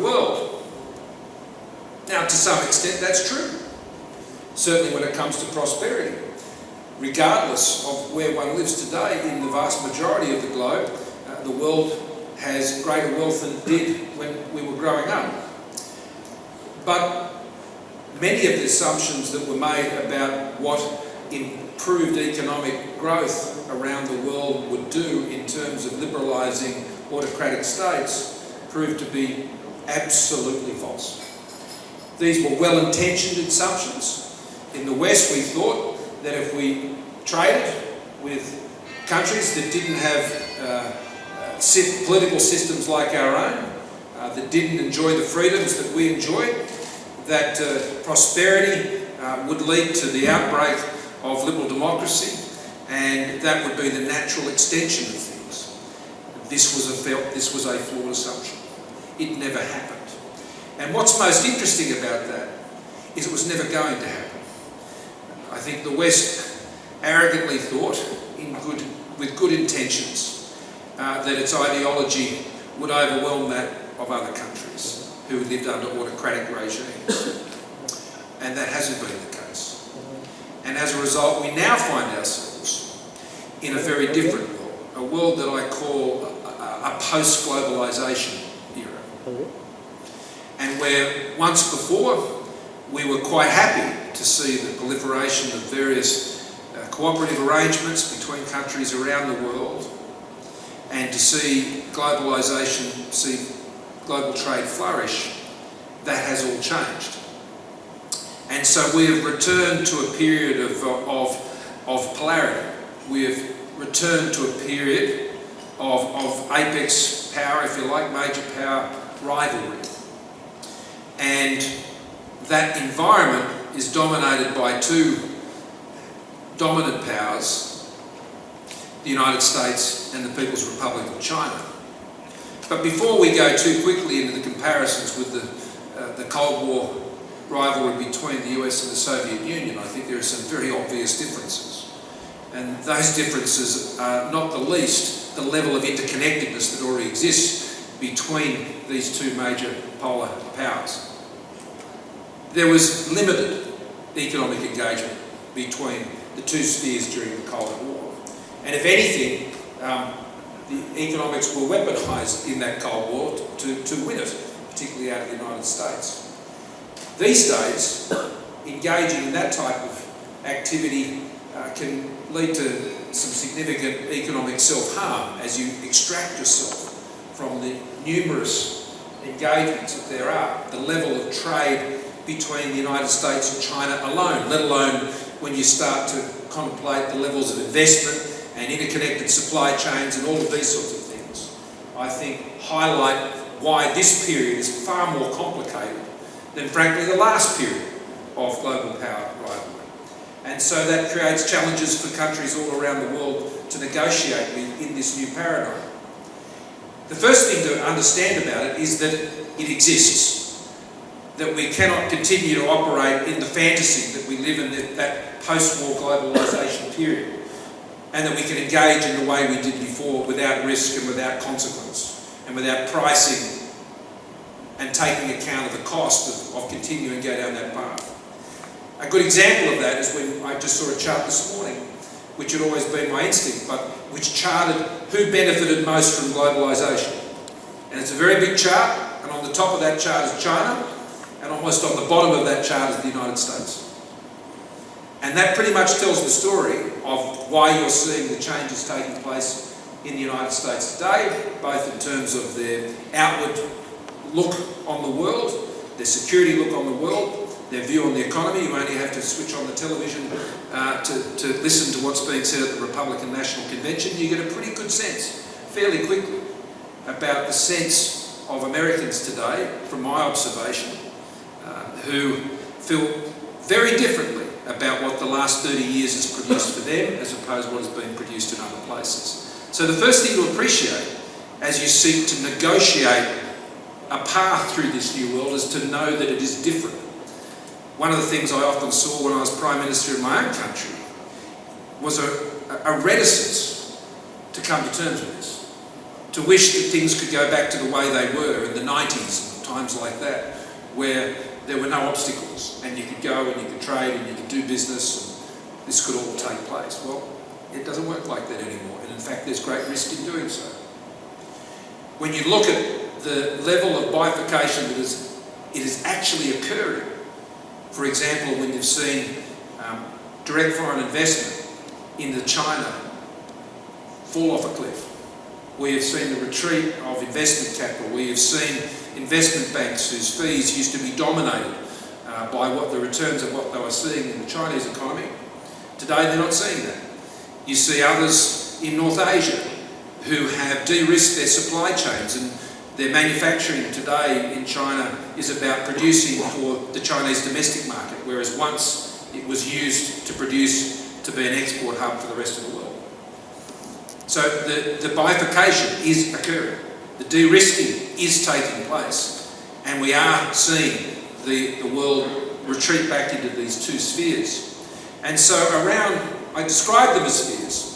world. Now, to some extent, that's true. Certainly when it comes to prosperity. Regardless of where one lives today, in the vast majority of the globe, the world has greater wealth than it did when we were growing up. But many of the assumptions that were made about what improved economic growth around the world would do in terms of liberalising autocratic states proved to be absolutely false. These were well-intentioned assumptions. In the West, we thought that if we traded with countries that didn't have political systems like our own, that didn't enjoy the freedoms that we enjoyed, that prosperity would lead to the outbreak of liberal democracy, and that would be the natural extension of things. This was a flawed assumption. It never happened. And what's most interesting about that is it was never going to happen. I think the West arrogantly thought, with good intentions, that its ideology would overwhelm that of other countries who lived under autocratic regimes. And that hasn't been the case. And as a result, we now find ourselves in a very different world, a world that I call a post-globalisation era. And where once before we were quite happy to see the proliferation of various cooperative arrangements between countries around the world, and to see globalisation, see global trade flourish, that has all changed. And so we have returned to a period of polarity. We have returned to a period of apex power, if you like, major power rivalry. And that environment is dominated by two dominant powers, the United States and the People's Republic of China. But before we go too quickly into the comparisons with the Cold War rivalry between the US and the Soviet Union, I think there are some very obvious differences. And those differences are not the least the level of interconnectedness that already exists between these two major polar powers. There was limited economic engagement between the two spheres during the Cold War. And if anything, the economics were weaponised in that Cold War to win it, particularly out of the United States. These days, engaging in that type of activity can lead to some significant economic self-harm as you extract yourself from the numerous engagements that there are, the level of trade between the United States and China alone, let alone when you start to contemplate the levels of investment and interconnected supply chains and all of these sorts of things, I think highlight why this period is far more complicated than, frankly, the last period of global power rivalry. And so that creates challenges for countries all around the world to negotiate with in this new paradigm. The first thing to understand about it is that it exists, that we cannot continue to operate in the fantasy that we live in that post-war globalisation period, and that we can engage in the way we did before without risk and without consequence and without pricing and taking account of the cost of continuing to go down that path. A good example of that is when I just saw a chart this morning, which had always been my instinct, but which charted who benefited most from globalisation. And it's a very big chart, and on the top of that chart is China, and almost on the bottom of that chart is the United States. And that pretty much tells the story of why you're seeing the changes taking place in the United States today, both in terms of their outward look on the world, their security look on the world, their view on the economy. You only have to switch on the television to listen to what's being said at the Republican National Convention. You get a pretty good sense, fairly quickly, about the sense of Americans today, from my observation, who feel very differently about what the last 30 years has produced for them as opposed to what has been produced in other places. So the first thing to appreciate as you seek to negotiate a path through this new world is to know that it is different. One of the things I often saw when I was Prime Minister in my own country was a reticence to come to terms with this, to wish that things could go back to the way they were in the 90s, times like that, where there were no obstacles and you could go and you could trade and you could do business and this could all take place. Well, it doesn't work like that anymore, and in fact there's great risk in doing so. When you look at the level of bifurcation that is actually occurring, for example, when you've seen direct foreign investment into China fall off a cliff, where you've seen the retreat of investment capital, where you've seen investment banks whose fees used to be dominated by what the returns of what they were seeing in the Chinese economy. Today they're not seeing that. You see others in North Asia who have de-risked their supply chains, and their manufacturing today in China is about producing for the Chinese domestic market, whereas once it was used to produce to be an export hub for the rest of the world. So the bifurcation is occurring. The de-risking is taking place, and we are seeing the world retreat back into these two spheres. And so I describe them as spheres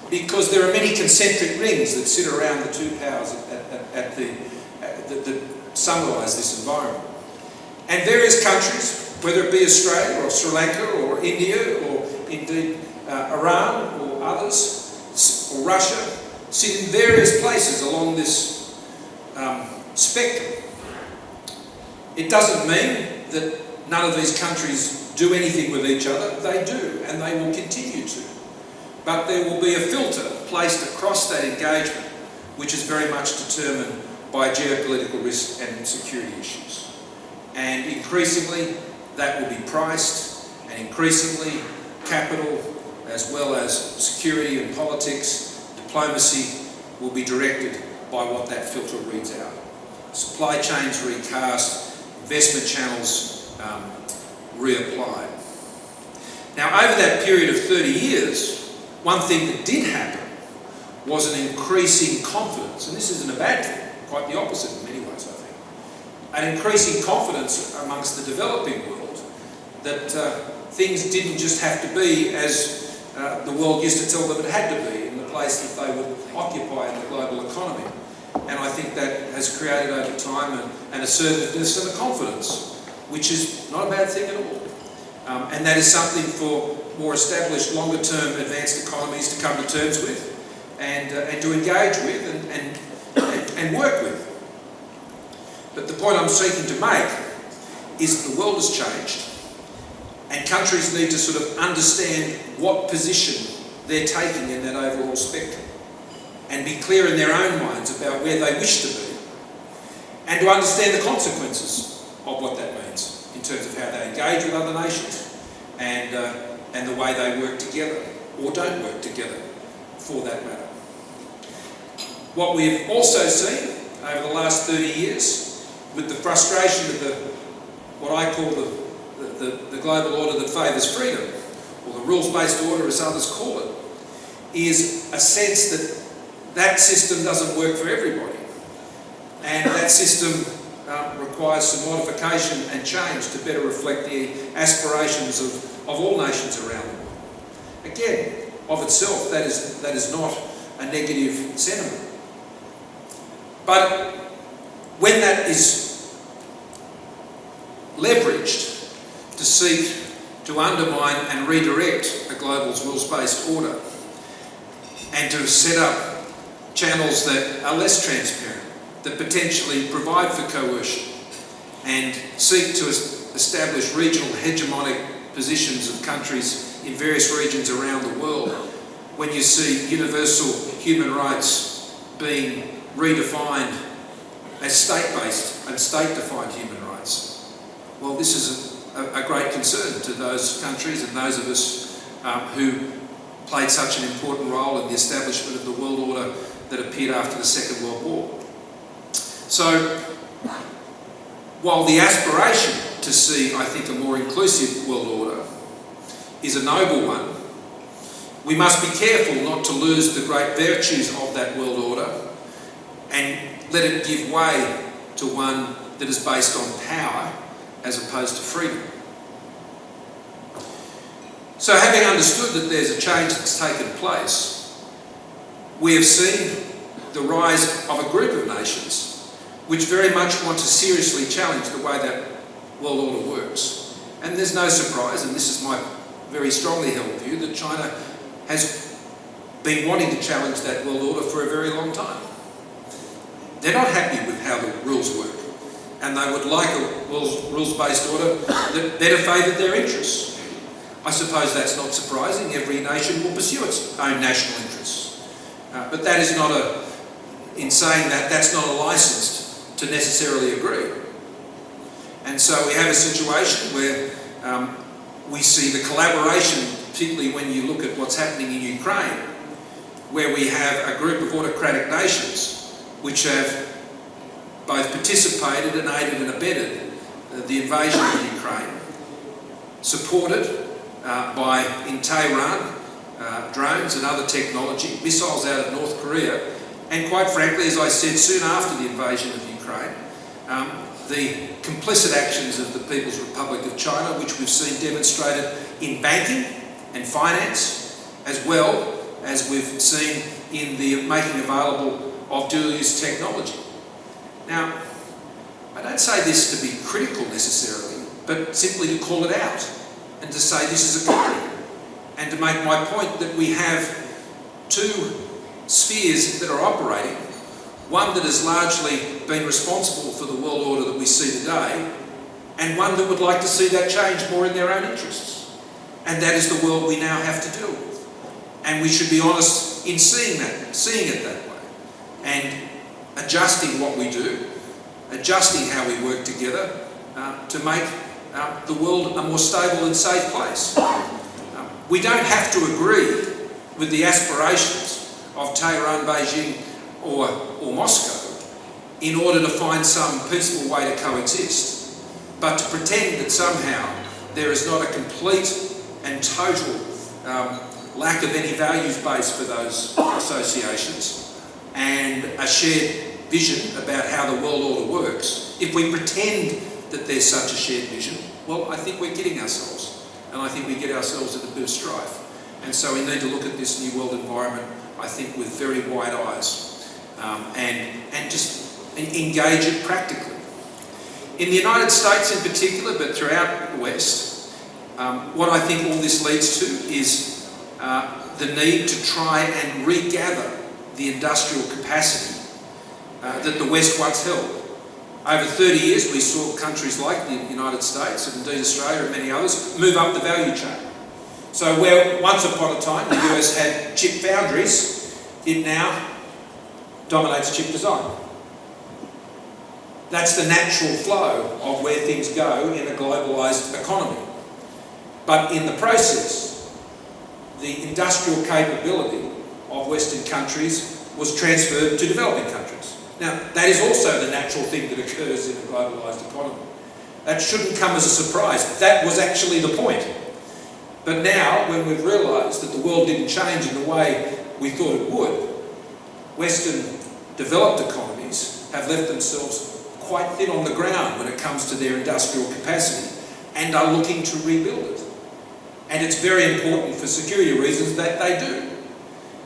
because there are many concentric rings that sit around the two powers that summarise this environment. And various countries, whether it be Australia or Sri Lanka or India or indeed Iran or others, or Russia, sit in various places along this spectrum. It doesn't mean that none of these countries do anything with each other. They do, and they will continue to. But there will be a filter placed across that engagement, which is very much determined by geopolitical risk and security issues. And increasingly, that will be priced, and increasingly, capital, as well as security and politics, diplomacy, will be directed by what that filter reads out. Supply chains recast, investment channels reapplied. Now, over that period of 30 years, one thing that did happen was an increasing confidence, and this isn't a bad thing, quite the opposite in many ways, I think. An increasing confidence amongst the developing world that things didn't just have to be as the world used to tell them it had to be, in the place that they would occupy in the global economy. And I think that has created over time an assertiveness and a confidence, which is not a bad thing at all. And that is something for more established, longer-term advanced economies to come to terms with and to engage with and work with. But the point I'm seeking to make is that the world has changed, and countries need to sort of understand what position they're taking in that overall spectrum and be clear in their own minds about where they wish to be, and to understand the consequences of what that means in terms of how they engage with other nations and the way they work together or don't work together for that matter. What we've also seen over the last 30 years with the frustration of what I call the global order that favours freedom, or the rules-based order as others call it, is a sense that system doesn't work for everybody. And that system requires some modification and change to better reflect the aspirations of all nations around the world. Again, of itself, that is not a negative sentiment. But when that is leveraged to seek to undermine and redirect a global rules-based order, and to set up channels that are less transparent, that potentially provide for coercion, and seek to establish regional hegemonic positions of countries in various regions around the world, when you see universal human rights being redefined as state-based and state-defined human rights, well, this is a great concern to those countries and those of us who played such an important role in the establishment of the world order that appeared after the Second World War. So, while the aspiration to see, I think, a more inclusive world order is a noble one, we must be careful not to lose the great virtues of that world order and let it give way to one that is based on power as opposed to freedom. So, having understood that there's a change that's taken place, we have seen the rise of a group of nations which very much want to seriously challenge the way that world order works. And there's no surprise, and this is my very strongly held view, that China has been wanting to challenge that world order for a very long time. They're not happy with how the rules work, and they would like a rules-based order that better favoured their interests. I suppose that's not surprising. Every nation will pursue its own national interests. But that is not in saying that, that's not a licence to necessarily agree. And so we have a situation where we see the collaboration, particularly when you look at what's happening in Ukraine, where we have a group of autocratic nations which have both participated and aided and abetted the invasion of Ukraine, supported by, in Tehran, drones and other technology, missiles out of North Korea, and quite frankly, as I said, soon after the invasion of Ukraine, the complicit actions of the People's Republic of China, which we've seen demonstrated in banking and finance, as well as we've seen in the making available of dual-use technology. Now, I don't say this to be critical necessarily, but simply to call it out and to say this is occurring, and to make my point that we have two spheres that are operating, one that has largely been responsible for the world order that we see today, and one that would like to see that change more in their own interests. And that is the world we now have to deal with. And we should be honest in seeing it that way, and adjusting what we do, adjusting how we work together to make the world a more stable and safe place. We don't have to agree with the aspirations of Tehran, Beijing or Moscow in order to find some peaceful way to coexist. But to pretend that somehow there is not a complete and total lack of any values base for those associations and a shared vision about how the world order works, if we pretend that there's such a shared vision, well, I think we're kidding ourselves. And I think we get ourselves at a bit of strife. And so we need to look at this new world environment, I think, with very wide eyes and just engage it practically. In the United States in particular, but throughout the West, what I think all this leads to is the need to try and regather the industrial capacity that the West once held. Over 30 years, we saw countries like the United States, and indeed Australia and many others, move up the value chain. So where once upon a time the US had chip foundries, it now dominates chip design. That's the natural flow of where things go in a globalised economy. But in the process, the industrial capability of Western countries was transferred to developing countries. Now, that is also the natural thing that occurs in a globalised economy. That shouldn't come as a surprise. That was actually the point. But now, when we've realised that the world didn't change in the way we thought it would, Western developed economies have left themselves quite thin on the ground when it comes to their industrial capacity and are looking to rebuild it. And it's very important for security reasons that they do.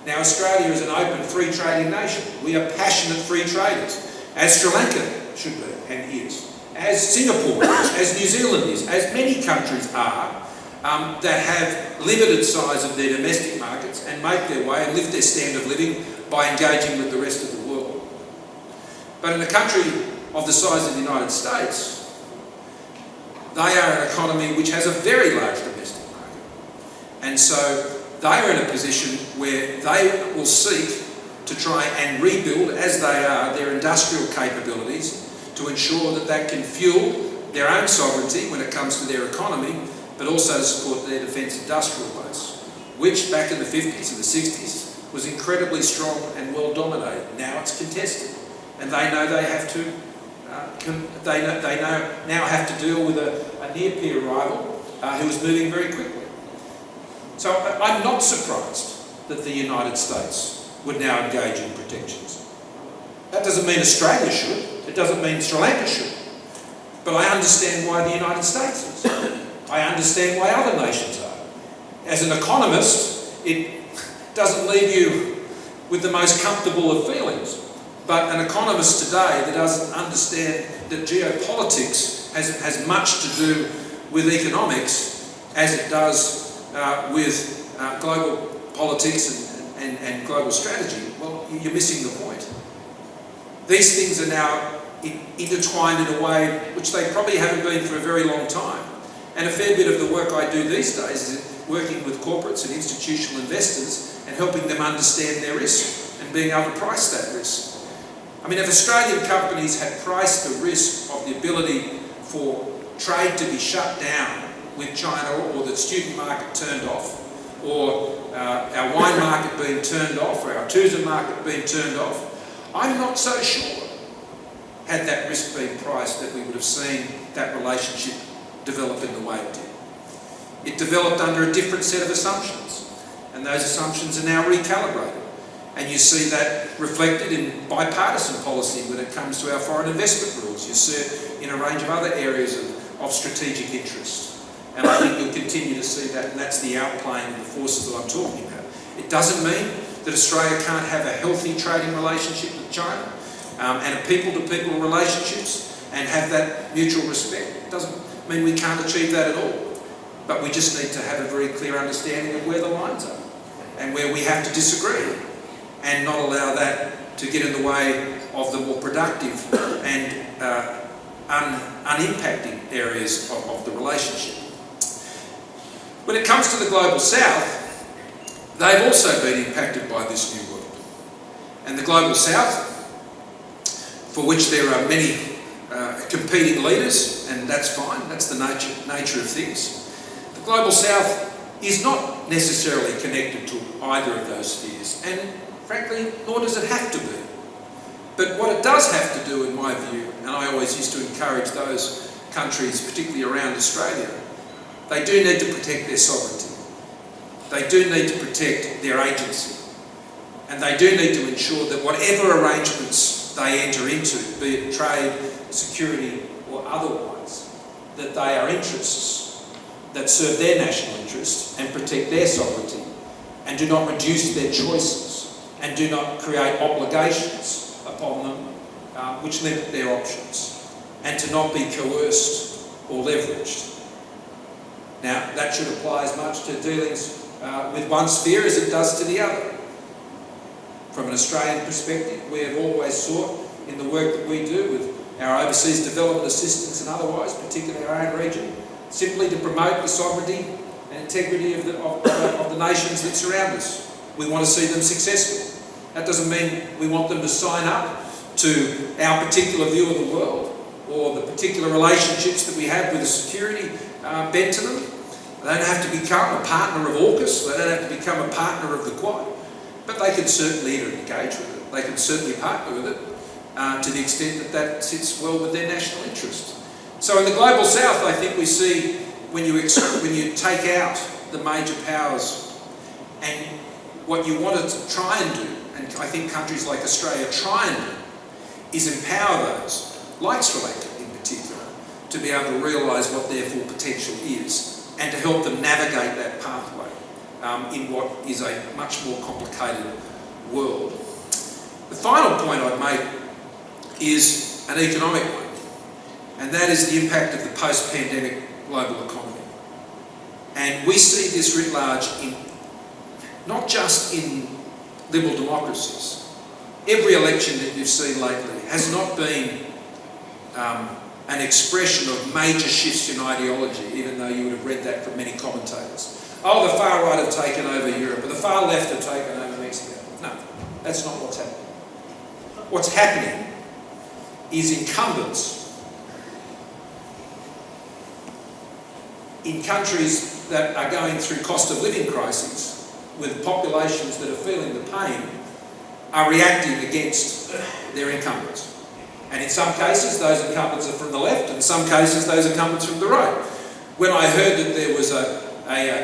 Now, Australia is an open free trading nation. We are passionate free traders, as Sri Lanka should be and is, as Singapore is, as New Zealand is, as many countries are that have limited size of their domestic markets and make their way and lift their standard of living by engaging with the rest of the world. But in a country of the size of the United States, they are an economy which has a very large domestic market. And so they are in a position where they will seek to try and rebuild, as they are, their industrial capabilities to ensure that that can fuel their own sovereignty when it comes to their economy, but also to support their defence industrial base, which back in the 50s and the 60s was incredibly strong and well dominated. Now it's contested, and they know they have to. Now have to deal with a near-peer rival who is moving very quickly. So I'm not surprised that the United States would now engage in protections. That doesn't mean Australia should. It doesn't mean Sri Lanka should. But I understand why the United States is. I understand why other nations are. As an economist, it doesn't leave you with the most comfortable of feelings. but an economist today that doesn't understand that geopolitics has much to do with economics as it does with global politics and global strategy, well, you're missing the point. These things are now intertwined in a way which they probably haven't been for a very long time. And a fair bit of the work I do these days is working with corporates and institutional investors and helping them understand their risk and being able to price that risk. I mean, if Australian companies had priced the risk of the ability for trade to be shut down with China, or the student market turned off, or our wine market being turned off, or our tourism market being turned off, I'm not so sure, had that risk been priced, that we would have seen that relationship develop in the way it did. It developed under a different set of assumptions, and those assumptions are now recalibrated. And you see that reflected in bipartisan policy when it comes to our foreign investment rules. You see it in a range of other areas of strategic interest. And I think you'll continue to see that, and that's the outplaying of the forces that I'm talking about. It doesn't mean that Australia can't have a healthy trading relationship with China and a people-to-people relationships and have that mutual respect. It doesn't mean we can't achieve that at all. But we just need to have a very clear understanding of where the lines are and where we have to disagree, and not allow that to get in the way of the more productive and unimpacting areas of the relationship. When it comes to the global south, they've also been impacted by this new world. And the global south, for which there are many competing leaders, and that's fine, that's the nature of things. The global south is not necessarily connected to either of those spheres, and frankly, nor does it have to be. But what it does have to do, in my view, and I always used to encourage those countries, particularly around Australia, they do need to protect their sovereignty. They do need to protect their agency. And they do need to ensure that whatever arrangements they enter into, be it trade, security or otherwise, that they are interests that serve their national interests and protect their sovereignty, and do not reduce their choices and do not create obligations upon them which limit their options, and to not be coerced or leveraged. Now, that should apply as much to dealings with one sphere as it does to the other. From an Australian perspective, we have always sought, in the work that we do with our overseas development assistance and otherwise, particularly our own region, simply to promote the sovereignty and integrity of the nations that surround us. We want to see them successful. That doesn't mean we want them to sign up to our particular view of the world or the particular relationships that we have with the security bent to them. They don't have to become a partner of AUKUS, they don't have to become a partner of the Quad, but they can certainly engage with it. They can certainly partner with it to the extent that that sits well with their national interest. So in the global south, I think we see when you take out the major powers, and what you want to try and do, and I think countries like Australia try and do, is empower those, like Sri Lanka in particular, to be able to realise what their full potential is, and to help them navigate that pathway in what is a much more complicated world. The final point I'd make is an economic one, and that is the impact of the post-pandemic global economy. And we see this writ large in, not just in liberal democracies. Every election that you've seen lately has not been an expression of major shifts in ideology, even though you would have read that from many commentators. Oh, the far right have taken over Europe, or the far left have taken over Mexico. No, that's not what's happening. What's happening is incumbents in countries that are going through cost of living crises, with populations that are feeling the pain, are reacting against their incumbents. And in some cases, those incumbents are from the left, and in some cases, those incumbents from the right. When I heard that there was a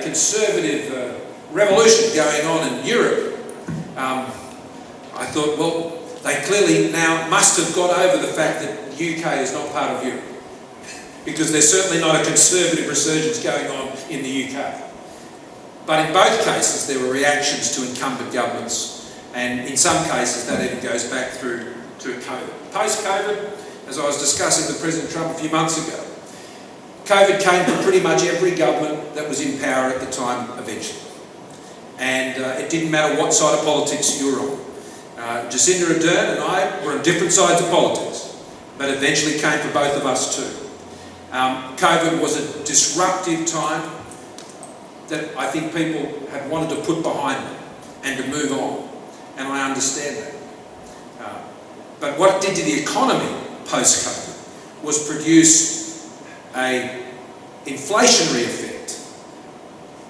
conservative revolution going on in Europe, I thought, well, they clearly now must have got over the fact that the UK is not part of Europe, because there's certainly not a conservative resurgence going on in the UK. But in both cases, there were reactions to incumbent governments, and in some cases, that even goes back through through COVID. Post-COVID, as I was discussing with President Trump a few months ago, COVID came for pretty much every government that was in power at the time eventually. And it didn't matter what side of politics you were on. Jacinda Ardern and I were on different sides of politics, but eventually came for both of us too. COVID was a disruptive time that I think people have wanted to put behind them and to move on, and I understand that. But what it did to the economy post-COVID was produce an inflationary effect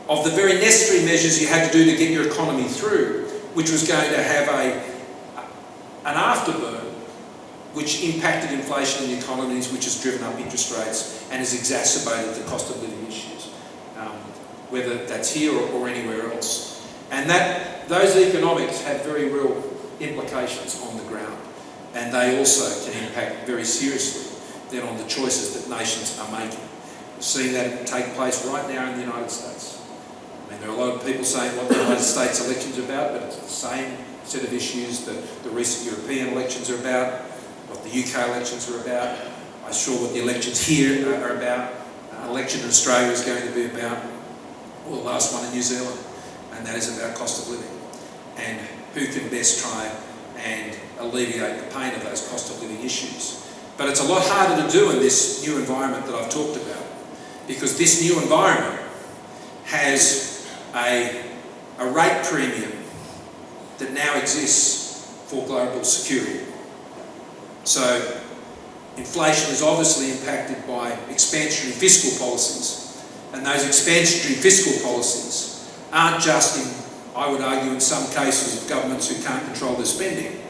of the very necessary measures you had to do to get your economy through, which was going to have an afterburn which impacted inflation in the economies, which has driven up interest rates and has exacerbated the cost of living issues, whether that's here or anywhere else. And those economics have very real implications on the ground, and they also can impact very seriously then on the choices that nations are making. We're seeing that take place right now in the United States. I mean, there are a lot of people saying what the United States elections are about, but it's the same set of issues that the recent European elections are about, what the UK elections are about. I'm sure what the elections here are about. Election in Australia is going to be about, well, the last one in New Zealand, and that is about cost of living and who can best try and alleviate the pain of those cost of living issues. But it's a lot harder to do in this new environment that I've talked about, because this new environment has a rate premium that now exists for global security. So inflation is obviously impacted by expansionary fiscal policies, and those expansionary fiscal policies aren't just I would argue in some cases of governments who can't control their spending,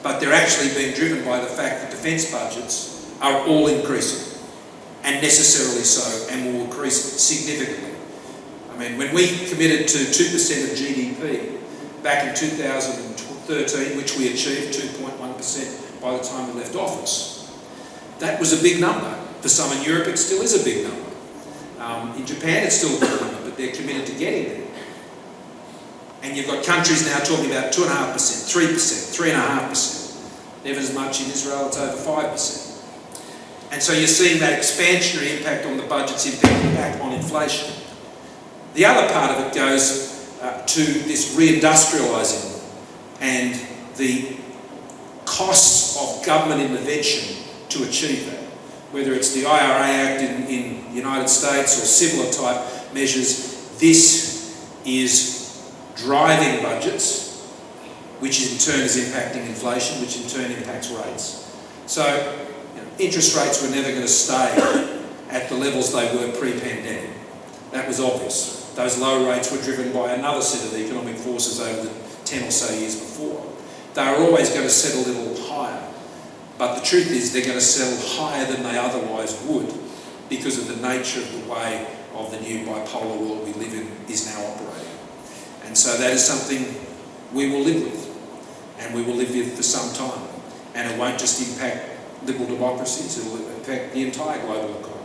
but they're actually being driven by the fact that defence budgets are all increasing, and necessarily so, and will increase significantly. I mean, when we committed to 2% of GDP back in 2013, which we achieved 2.1% by the time we left office, that was a big number. For some in Europe, it still is a big number. In Japan, it's still a big number, but they're committed to getting there. And you've got countries now talking about 2.5%, 3%, 3.5%. Never as much in Israel, it's over 5%. And so you're seeing that expansionary impact on the budget's impact on inflation. The other part of it goes to this reindustrialising and the costs of government intervention to achieve that. Whether it's the IRA Act in the United States or similar type measures, this is driving budgets, which in turn is impacting inflation, which in turn impacts rates. So interest rates were never going to stay at the levels they were pre-pandemic. That was obvious. Those low rates were driven by another set of economic forces over the 10 or so years before. They are always going to settle a little higher. But the truth is they're going to settle higher than they otherwise would because of the nature of the way of the new bipolar world we live in is now operating. And so that is something we will live with, and we will live with for some time. And it won't just impact liberal democracies, it will impact the entire global economy.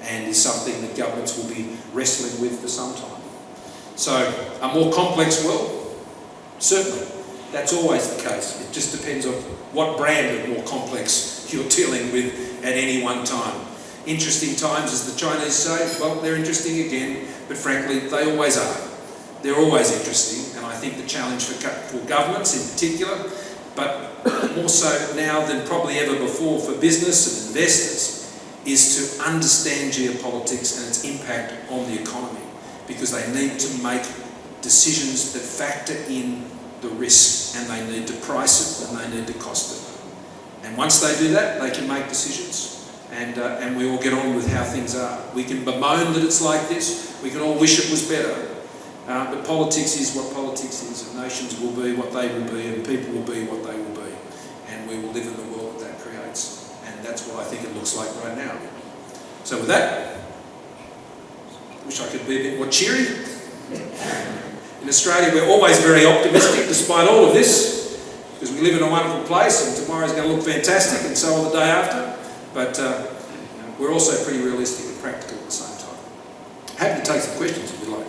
And is something that governments will be wrestling with for some time. So a more complex world? Certainly. That's always the case. It just depends on what brand of more complex you're dealing with at any one time. Interesting times, as the Chinese say, well, they're interesting again, but frankly, they always are. They're always interesting, and I think the challenge for governments in particular, but more so now than probably ever before for business and investors, is to understand geopolitics and its impact on the economy, because they need to make decisions that factor in the risk, and they need to price it and they need to cost it. And once they do that, they can make decisions, and we all get on with how things are. We can bemoan that it's like this, we can all wish it was better, but politics is what politics is, and nations will be what they will be, and people will be what they will be, and we will live in the world that creates. And that's what I think it looks like right now. So with that, wish I could be a bit more cheery. In Australia, we're always very optimistic despite all of this, because we live in a wonderful place and tomorrow's going to look fantastic, and so will the day after. But we're also pretty realistic and practical at the same time. Happy to take some questions if you'd like.